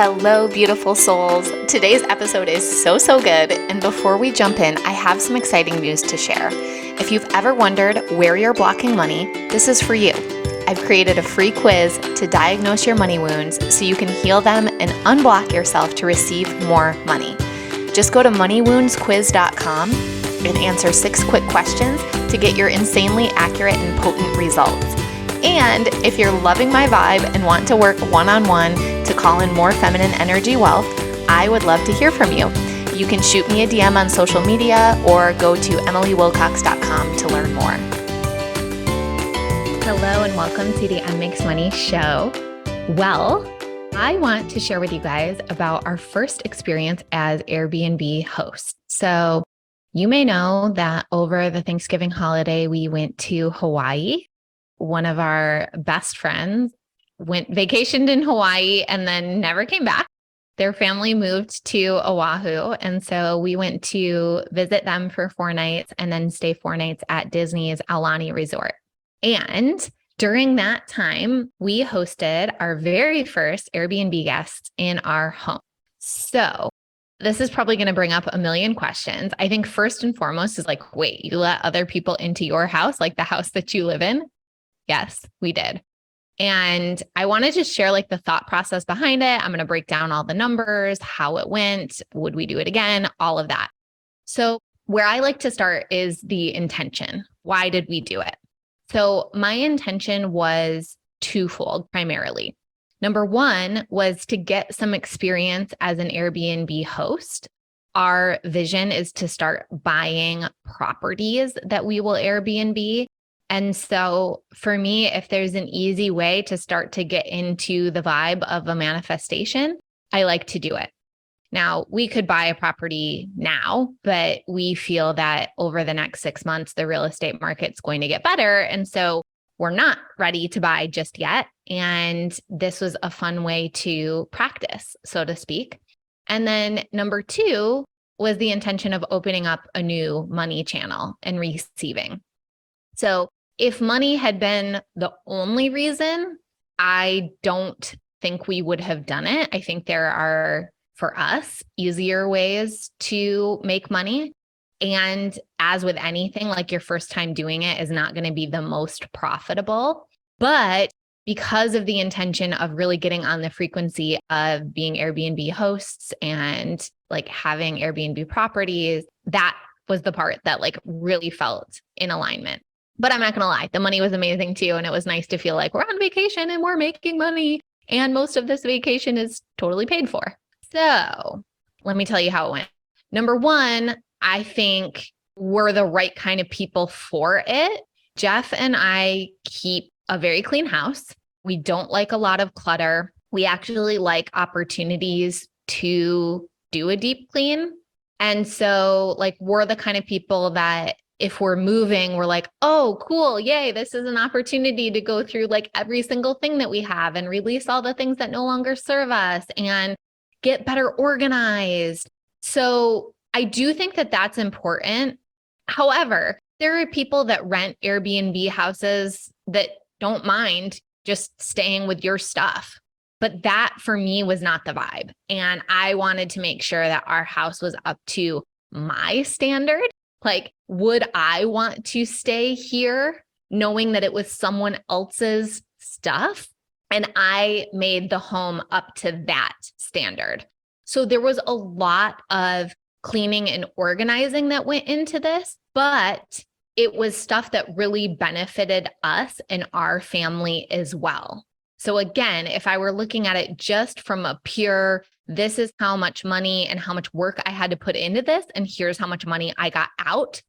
Hello, beautiful souls. Today's episode is so good. And before we jump in, I have some exciting news to share. If you've ever wondered where you're blocking money, this is for you. I've created a free quiz to diagnose your money wounds so you can heal them and unblock yourself to receive more money. Just go to moneywoundsquiz.com and answer 6 quick questions to get your insanely accurate and potent results. And if you're loving my vibe and want to work one-on-one to call in more feminine energy wealth, I would love to hear from you. You can shoot me a DM on social media or go to emilywilcox.com to learn more. Hello and welcome to the Makes Money show. Well, I want to share with you guys about our first experience as Airbnb hosts. So you may know that over the Thanksgiving holiday, we went to Hawaii. One of our best friends vacationed in Hawaii and then never came back. Their family moved to Oahu. And so we went to visit them for 4 nights and then stay 4 nights at Disney's Aulani Resort. And during that time, we hosted our very first Airbnb guests in our home. So this is probably going to bring up a million questions. I think first and foremost is like, wait, you let other people into your house, like the house that you live in? Yes, we did. And I want to just share like the thought process behind it. I'm going to break down all the numbers, how it went, would we do it again, all of that. So where I like to start is the intention. Why did we do it? So my intention was twofold primarily. Number one was to get some experience as an Airbnb host. Our vision is to start buying properties that we will Airbnb. And so for me, if there's an easy way to start to get into the vibe of a manifestation, I like to do it. Now, we could buy a property now, but we feel that over the next 6 months, the real estate market's going to get better. And so we're not ready to buy just yet. And this was a fun way to practice, so to speak. And then number 2 was the intention of opening up a new money channel and receiving. So if money had been the only reason, I don't think we would have done it. I think there are, for us, easier ways to make money. And as with anything, like your first time doing it is not going to be the most profitable. But because of the intention of really getting on the frequency of being Airbnb hosts and like having Airbnb properties, that was the part that like really felt in alignment. But I'm not going to lie, the money was amazing too. And it was nice to feel like we're on vacation and we're making money. And most of this vacation is totally paid for. So let me tell you how it went. Number 1, I think we're the right kind of people for it. Jeff and I keep a very clean house. We don't like a lot of clutter. We actually like opportunities to do a deep clean. And so like we're the kind of people that if we're moving, we're like, oh, cool. Yay. This is an opportunity to go through like every single thing that we have and release all the things that no longer serve us and get better organized. So I do think that that's important. However, there are people that rent Airbnb houses that don't mind just staying with your stuff. But that for me was not the vibe. And I wanted to make sure that our house was up to my standard. Like, would I want to stay here knowing that it was someone else's stuff? And I made the home up to that standard. So there was a lot of cleaning and organizing that went into this, but it was stuff that really benefited us and our family as well. So again, if I were looking at it just from a pure, this is how much money and how much work I had to put into this, and here's how much money I got out,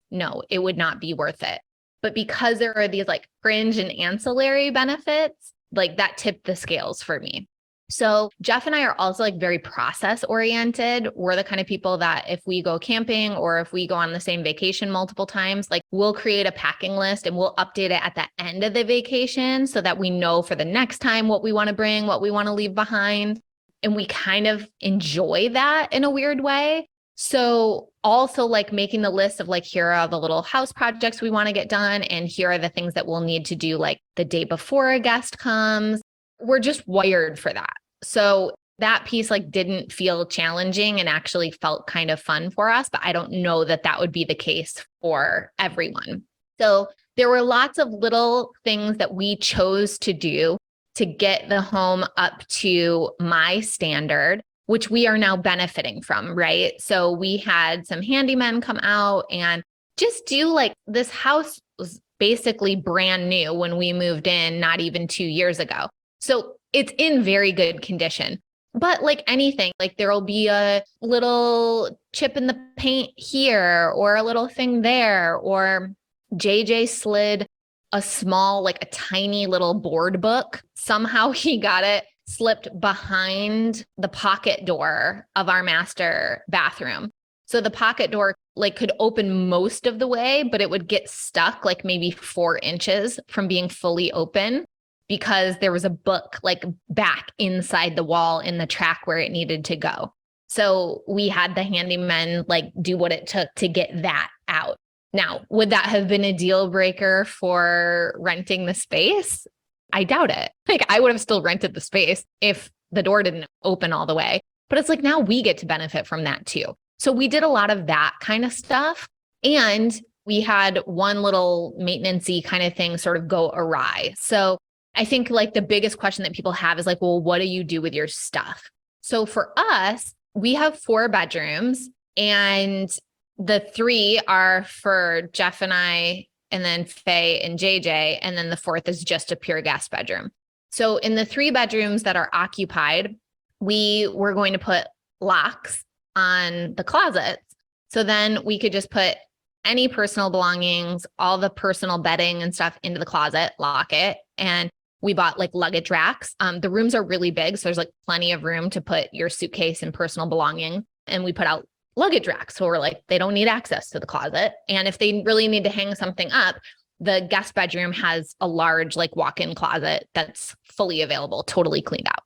no, it would not be worth it. But because there are these like fringe and ancillary benefits, like that tipped the scales for me. So Jeff and I are also like very process oriented. We're the kind of people that if we go camping or if we go on the same vacation multiple times, like we'll create a packing list and we'll update it at the end of the vacation so that we know for the next time what we want to bring, what we want to leave behind. And we kind of enjoy that in a weird way. So also like making the list of like, here are the little house projects we want to get done. And here are the things that we'll need to do like the day before a guest comes. We're just wired for that. So that piece like didn't feel challenging and actually felt kind of fun for us, but I don't know that that would be the case for everyone. So there were lots of little things that we chose to do to get the home up to my standard, which we are now benefiting from, right? So we had some handymen come out and just do like, this house was basically brand new when we moved in, not even 2 years ago. So it's in very good condition. But like anything, like there'll be a little chip in the paint here or a little thing there, or JJ slid a small, like a tiny little board book. Somehow he got it slipped behind the pocket door of our master bathroom. So the pocket door like could open most of the way, but it would get stuck like maybe 4 inches from being fully open, because there was a book like back inside the wall in the track where it needed to go. So we had the handyman like do what it took to get that out. Now, would that have been a deal breaker for renting the space? I doubt it. Like I would have still rented the space if the door didn't open all the way. But it's like now we get to benefit from that too. So we did a lot of that kind of stuff. And we had one little maintenance-y kind of thing sort of go awry. So I think like the biggest question that people have is like, well, what do you do with your stuff? So for us, we have 4 bedrooms, and the 3 are for Jeff and I, and then Faye and JJ. And then the 4th is just a pure guest bedroom. So in the 3 bedrooms that are occupied, we were going to put locks on the closets. So then we could just put any personal belongings, all the personal bedding and stuff into the closet, lock it. And we bought like luggage racks. The rooms are really big, so there's like plenty of room to put your suitcase and personal belonging. And we put out luggage racks. So we're like, they don't need access to the closet. And if they really need to hang something up, the guest bedroom has a large like walk-in closet that's fully available, totally cleaned out.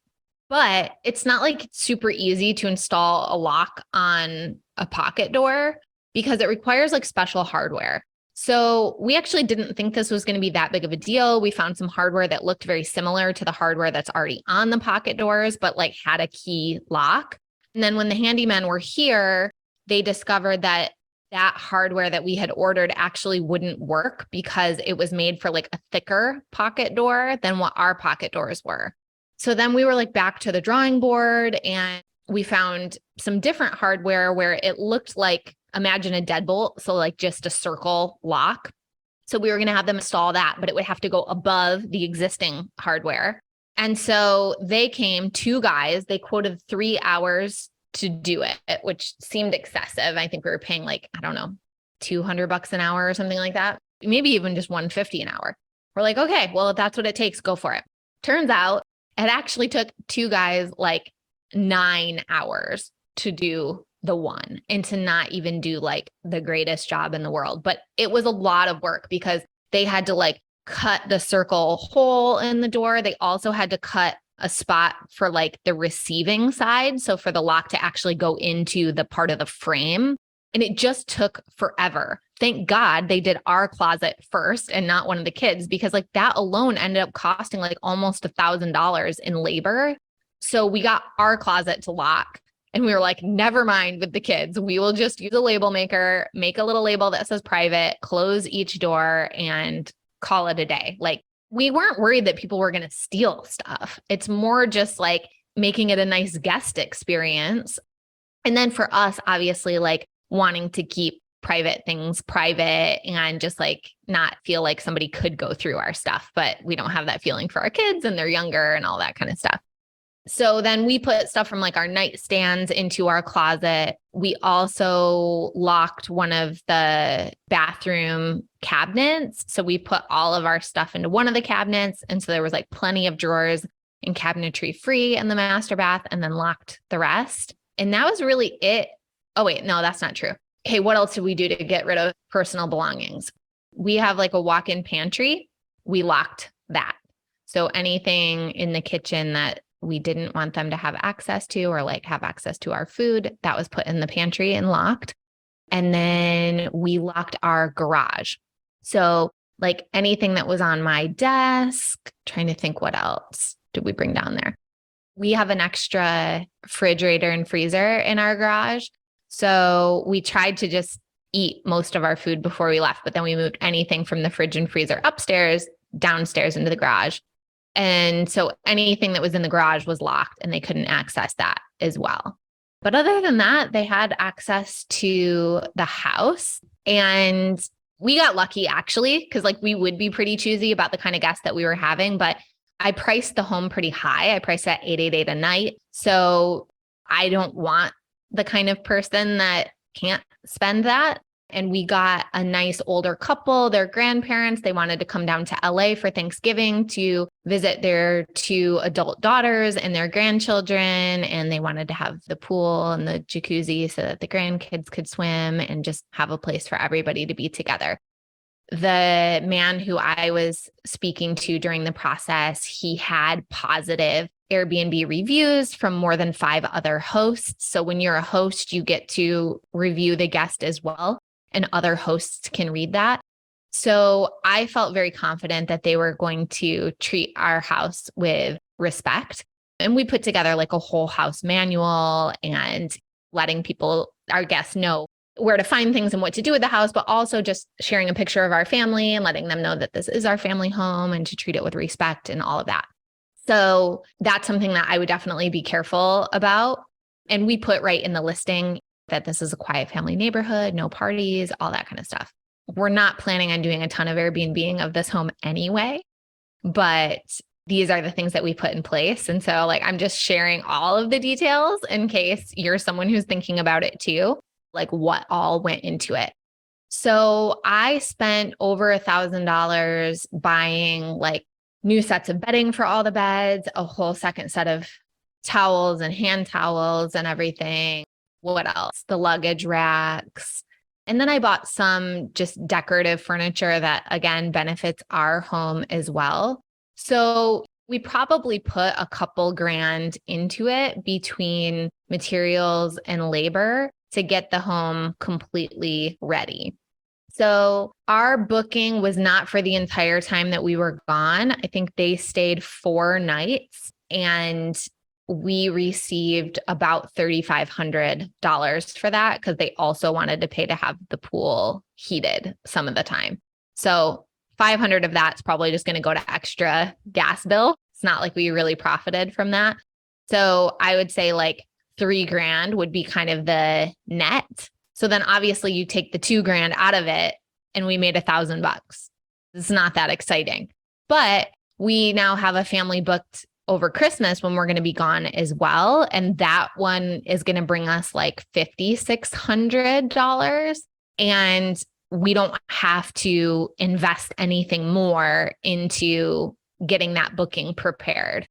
But it's not like super easy to install a lock on a pocket door because it requires like special hardware. So we actually didn't think this was going to be that big of a deal. We found some hardware that looked very similar to the hardware that's already on the pocket doors, but like had a key lock. And then when the handymen were here, they discovered that that hardware that we had ordered actually wouldn't work because it was made for like a thicker pocket door than what our pocket doors were. So then we were like back to the drawing board, and we found some different hardware where it looked like, imagine a deadbolt. So like just a circle lock. So we were going to have them install that, but it would have to go above the existing hardware. And so they came, 2 guys, they quoted 3 hours to do it, which seemed excessive. I think we were paying like, I don't know, $200 an hour or something like that. Maybe even just $150 an hour. We're like, okay, well, if that's what it takes, go for it. Turns out it actually took 2 guys like 9 hours to do the one, and to not even do like the greatest job in the world. But it was a lot of work because they had to like cut the circle hole in the door. They also had to cut a spot for like the receiving side. So for the lock to actually go into the part of the frame. And it just took forever. Thank God they did our closet first and not one of the kids, because like that alone ended up costing like almost $1,000 in labor. So we got our closet to lock. And we were like, never mind with the kids. We will just use a label maker, make a little label that says private, close each door, and call it a day. Like we weren't worried that people were going to steal stuff. It's more just like making it a nice guest experience. And then for us, obviously, like wanting to keep private things private and just like not feel like somebody could go through our stuff, but we don't have that feeling for our kids and they're younger and all that kind of stuff. So then we put stuff from like our nightstands into our closet. We also locked one of the bathroom cabinets. So we put all of our stuff into one of the cabinets. And so there was like plenty of drawers and cabinetry free in the master bath, and then locked the rest. And that was really it. Oh, wait, no, that's not true. Okay, what else did we do to get rid of personal belongings? We have like a walk-in pantry. We locked that. So anything in the kitchen that we didn't want them to have access to, or like have access to our food, that was put in the pantry and locked. And then we locked our garage. So like anything that was on my desk, trying to think what else did we bring down there? we have an extra refrigerator and freezer in our garage. So we tried to just eat most of our food before we left, but then we moved anything from the fridge and freezer upstairs, downstairs into the garage. And so anything that was in the garage was locked and they couldn't access that as well. But other than that, they had access to the house. And we got lucky actually, because like we would be pretty choosy about the kind of guests that we were having, but I priced the home pretty high. I priced at $888 a night. So I don't want the kind of person that can't spend that. And we got a nice older couple, their grandparents. They wanted to come down to LA for Thanksgiving to visit their 2 adult daughters and their grandchildren. And they wanted to have the pool and the jacuzzi so that the grandkids could swim and just have a place for everybody to be together. The man who I was speaking to during the process, he had positive Airbnb reviews from more than 5 other hosts. So when you're a host, you get to review the guest as well, and other hosts can read that. So I felt very confident that they were going to treat our house with respect. And we put together like a whole house manual and letting people, our guests, know where to find things and what to do with the house, but also just sharing a picture of our family and letting them know that this is our family home and to treat it with respect and all of that. So that's something that I would definitely be careful about. And we put right in the listing that this is a quiet family neighborhood, no parties, all that kind of stuff. We're not planning on doing a ton of Airbnb-ing of this home anyway, but these are the things that we put in place. And so like, I'm just sharing all of the details in case you're someone who's thinking about it too, like what all went into it. So I spent over $1,000 buying like new sets of bedding for all the beds, a whole second set of towels and hand towels and everything. What else? The luggage racks. And then I bought some just decorative furniture that again benefits our home as well. So we probably put a couple grand into it between materials and labor to get the home completely ready. So our booking was not for the entire time that we were gone. I think they stayed 4 nights and we received about $3,500 for that because they also wanted to pay to have the pool heated some of the time. So 500 of that's probably just going to go to extra gas bill. It's not like we really profited from that. So I would say like $3,000 would be kind of the net. So then obviously you take the $2,000 out of it and we made $1,000. It's not that exciting, but we now have a family booked over Christmas when we're going to be gone as well. And that one is going to bring us like $5,600. And we don't have to invest anything more into getting that booking prepared.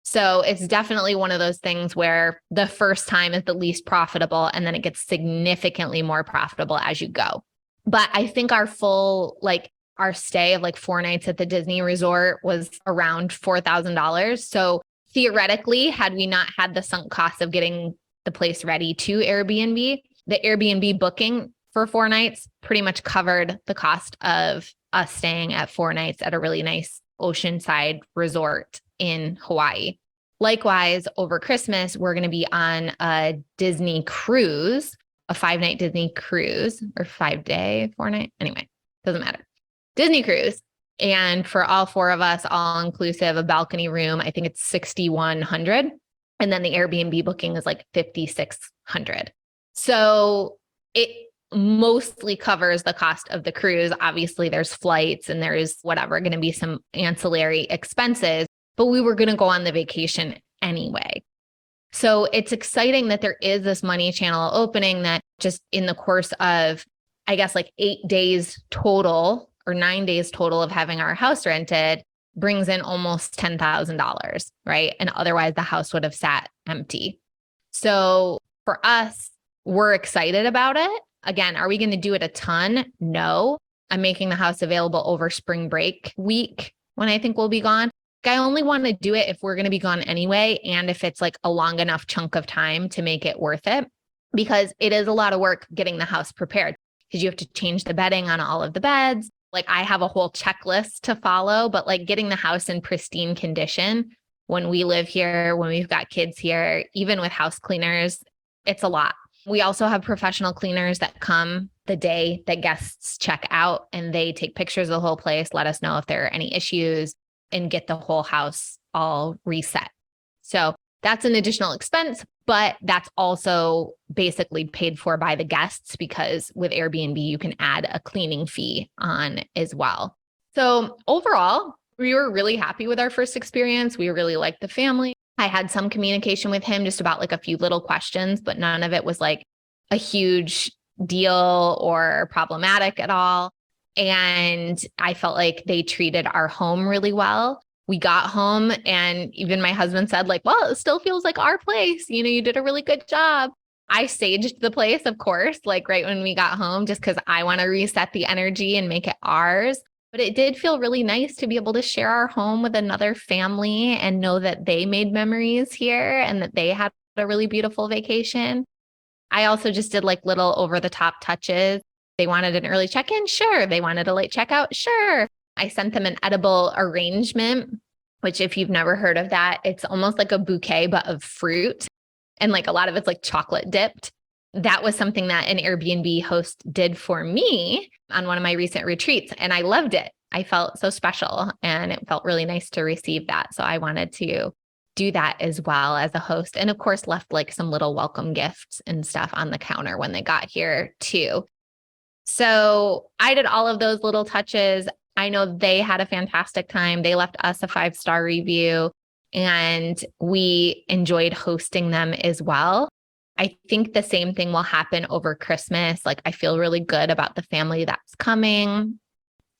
So it's definitely one of those things where the first time is the least profitable and then it gets significantly more profitable as you go. But I think our full, like our stay of like 4 nights at the Disney resort was around $4,000. So theoretically, had we not had the sunk cost of getting the place ready to Airbnb, the Airbnb booking for 4 nights pretty much covered the cost of us staying at 4 nights at a really nice oceanside resort in Hawaii. Likewise, over Christmas, we're going to be on a Disney cruise, a 5-night Disney cruise, or 5-day, 4-night. Anyway, doesn't matter. Disney cruise. And for all 4 of us, all inclusive, a balcony room, I think it's $6,100. And then the Airbnb booking is like $5,600. So it mostly covers the cost of the cruise. Obviously, there's flights and there's whatever going to be some ancillary expenses, but we were going to go on the vacation anyway. So it's exciting that there is this money channel opening that just in the course of, I guess, like 8 days total or 9 days total of having our house rented brings in almost $10,000, right? And otherwise the house would have sat empty. So for us, we're excited about it. Again, are we going to do it a ton? No. I'm making the house available over spring break week when I think we'll be gone. I only want to do it if we're going to be gone anyway. And if it's like a long enough chunk of time to make it worth it, because it is a lot of work getting the house prepared because you have to change the bedding on all of the beds. Like I have a whole checklist to follow, but like getting the house in pristine condition when we live here, when we've got kids here, even with house cleaners, it's a lot. We also have professional cleaners that come the day that guests check out, and they take pictures of the whole place, let us know if there are any issues, and get the whole house all reset. So that's an additional expense, but that's also basically paid for by the guests, because with Airbnb, you can add a cleaning fee on as well. So overall, we were really happy with our first experience. We really liked the family. I had some communication with him just about like a few little questions, but none of it was like a huge deal or problematic at all. And I felt like they treated our home really well. We got home and even my husband said like, well, it still feels like our place. You did a really good job. I saged the place, of course, like right when we got home, just because I want to reset the energy and make it ours. But it did feel really nice to be able to share our home with another family and know that they made memories here and that they had a really beautiful vacation. I also just did like little over the top touches. They wanted an early check-in? Sure. They wanted a late checkout? Sure. I sent them an edible arrangement, which if you've never heard of that, it's almost like a bouquet, but of fruit. And like a lot of it's like chocolate dipped. That was something that an Airbnb host did for me on one of my recent retreats. And I loved it. I felt so special and it felt really nice to receive that. So I wanted to do that as well as a host. And of course, left like some little welcome gifts and stuff on the counter when they got here too. So I did all of those little touches. I know they had a fantastic time. They left us a 5-star review and we enjoyed hosting them as well. I think the same thing will happen over Christmas. Like I feel really good about the family that's coming.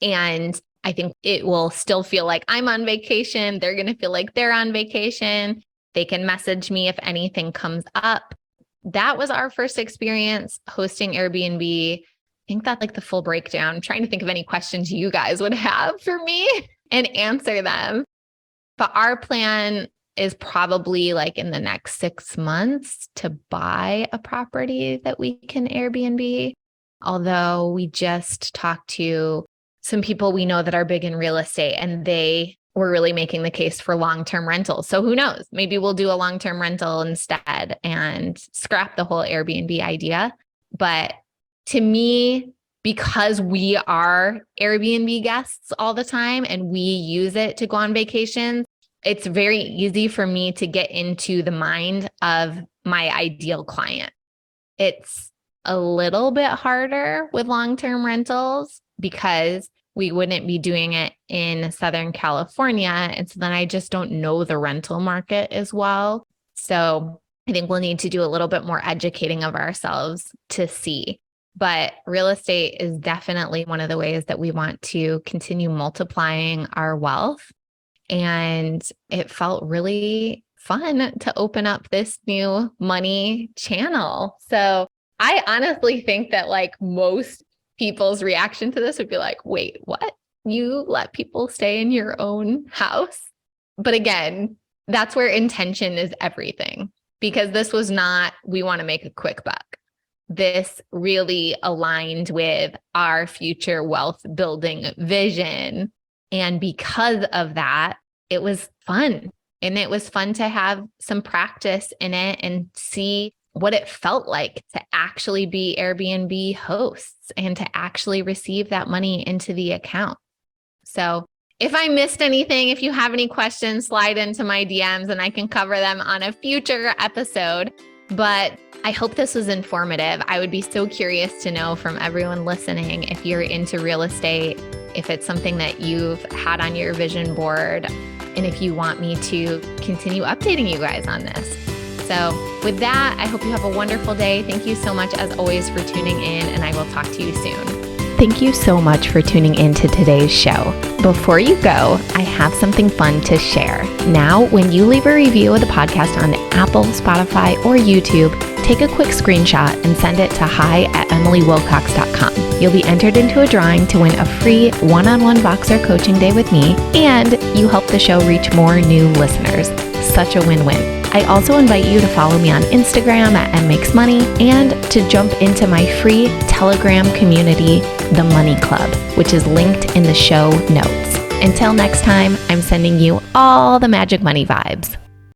And I think it will still feel like I'm on vacation. They're going to feel like they're on vacation. They can message me if anything comes up. That was our first experience hosting Airbnb. I think that's like the full breakdown. I'm trying to think of any questions you guys would have for me and answer them. But our plan is probably like in the next 6 months to buy a property that we can Airbnb. Although we just talked to some people we know that are big in real estate and they were really making the case for long-term rentals. So who knows? Maybe we'll do a long-term rental instead and scrap the whole Airbnb idea. But to me, because we are Airbnb guests all the time and we use it to go on vacations, it's very easy for me to get into the mind of my ideal client. It's a little bit harder with long-term rentals because we wouldn't be doing it in Southern California. And so then I just don't know the rental market as well. So I think we'll need to do a little bit more educating of ourselves to see. But real estate is definitely one of the ways that we want to continue multiplying our wealth. And it felt really fun to open up this new money channel. So I honestly think that like most people's reaction to this would be like, wait, what? You let people stay in your own house? But again, that's where intention is everything, because this was not, we want to make a quick buck. This really aligned with our future wealth building vision. And because of that, it was fun. And it was fun to have some practice in it and see what it felt like to actually be Airbnb hosts and to actually receive that money into the account. So if I missed anything, if you have any questions, slide into my DMs and I can cover them on a future episode. But I hope this was informative. I would be so curious to know from everyone listening if you're into real estate, if it's something that you've had on your vision board, and if you want me to continue updating you guys on this. So with that, I hope you have a wonderful day. Thank you so much as always for tuning in, and I will talk to you soon. Thank you so much for tuning in to today's show. Before you go, I have something fun to share. Now, when you leave a review of the podcast on Apple, Spotify, or YouTube, take a quick screenshot and send it to hi@emilywilcox.com. You'll be entered into a drawing to win a free one-on-one Voxer coaching day with me, and you help the show reach more new listeners. Such a win-win. I also invite you to follow me on Instagram @mmakesmoney and to jump into my free Telegram community, The Money Club, which is linked in the show notes. Until next time, I'm sending you all the magic money vibes.